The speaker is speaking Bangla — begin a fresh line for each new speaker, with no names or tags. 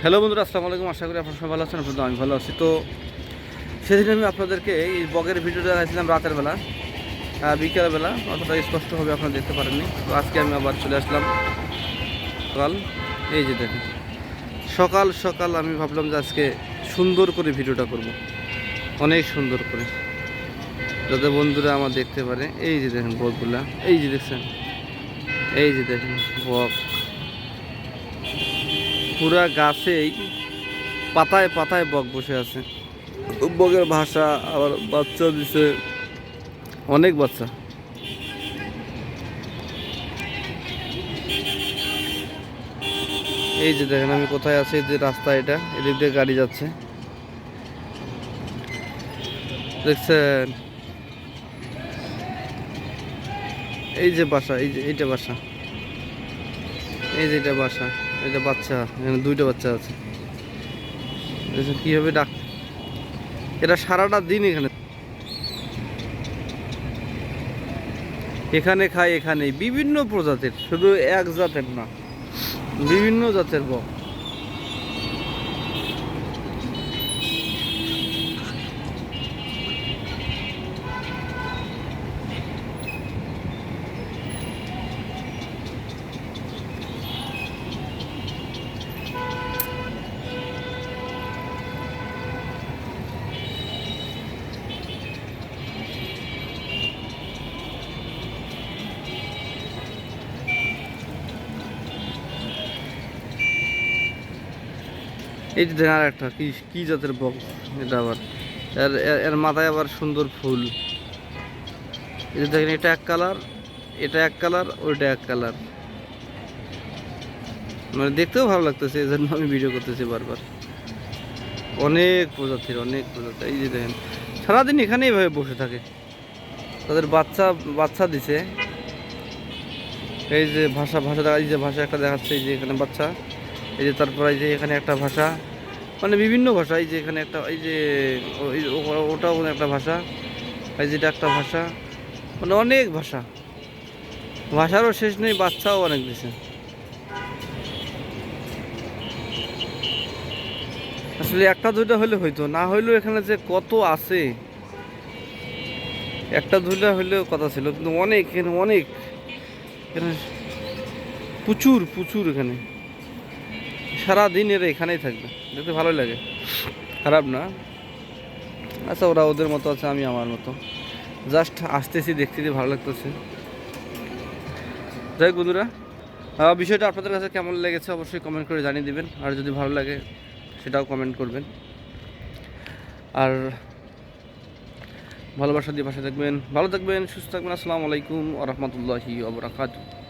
হ্যালো বন্ধুরা, আসসালামু আলাইকুম। আশা করি আপনারা সবাই ভালো আছেন। আপনাদের আমি ভালো আছি। তো সেদিন আমি আপনাদেরকে এই বগের ভিডিওটা দেখাইছিলাম রাতের বেলা, বিকেলবেলা অতটা স্পষ্টভাবে আপনারা দেখতে পারেননি। তো আজকে আমি আবার চলে আসলাম সকাল। এই যে দেখেন, সকাল সকাল আমি ভাবলাম যে আজকে সুন্দর করে ভিডিওটা করব, অনেক সুন্দর করে, যাতে বন্ধুরা আমার দেখতে পারে। এই যে দেখেন বকগুলা, এই যে দেখছেন, এই যে দেখেন বক পুরা গাছেই পাতায় পাতায় বক বসে আছে। বকের ভাষা আবার বাচ্চা দিছে, অনেক বাচ্চা। এই যে দেখেন আমি কোথায় আছি, যে রাস্তা, এটা এদিক দিয়ে গাড়ি যাচ্ছে, দেখছেন? এই যে বাসা, এই যে এইটা বাসা, এই যে এটা বাসা, এটা বাচ্চা, এখানে দুইটা বাচ্চা আছে। দেখছেন কীভাবে ডাক, এটা সারাটা দিন এখানে এখানে খায়। এখানে বিভিন্ন প্রজাতির, শুধু এক জাতের না, বিভিন্ন জাতের বক। এই যে দেখেন আর একটা কি কি জাতের বক এটা আবার, এর এর মাথায় আবার সুন্দর ফুল। এই যে দেখেন, এটা এক কালার, এটা এক কালার, ওইটা এক কালার, মানে দেখতেও ভালো লাগতেছে, এই জন্য আমি ভিডিও করতেছি বারবার। অনেক প্রজাতির, অনেক প্রজাতির। এই যে দেখেন সারাদিন এখানে এইভাবে বসে থাকে, তাদের বাচ্চা বাচ্চা দিছে। এই যে ভাষা ভাষা এই যে ভাষা একটা দেখাচ্ছে, এই যে এখানে বাচ্চা, এই যে তারপর এই যে এখানে একটা ভাষা, মানে বিভিন্ন ভাষা। এই যে এখানে একটা, এই যে ওটাও একটা ভাষা, এই যেটা একটা ভাষা, মানে অনেক ভাষা, ভাষারও শেষ নেই, বাচ্চাও অনেক দিছে। আসলে একটা দুইটা হলে হইতো, না হইলেও এখানে যে কত আছে, একটা দুইটা হইলেও কথা ছিল, কিন্তু অনেক এখানে, অনেক এখানে প্রচুর প্রচুর। এখানে সারাদিন এরা এখানেই থাকবে, দেখতে ভালোই লাগে, খারাপ না। আচ্ছা, ওরা ওদের মতো আছে, আমি আমার মতো, জাস্ট আসতেছি, দেখতেছি, ভালো লাগতেছে। যাই হোক বন্ধুরা, বিষয়টা আপনাদের কাছে কেমন লেগেছে অবশ্যই কমেন্ট করে জানিয়ে দিবেন, আর যদি ভালো লাগে সেটাও কমেন্ট করবেন। আর ভালোবাসা দিয়ে পাশে থাকবেন, ভালো থাকবেন, সুস্থ থাকবেন। আসসালামু আলাইকুম ওয়া রাহমাতুল্লাহি ওয়া বারাকাতুহু।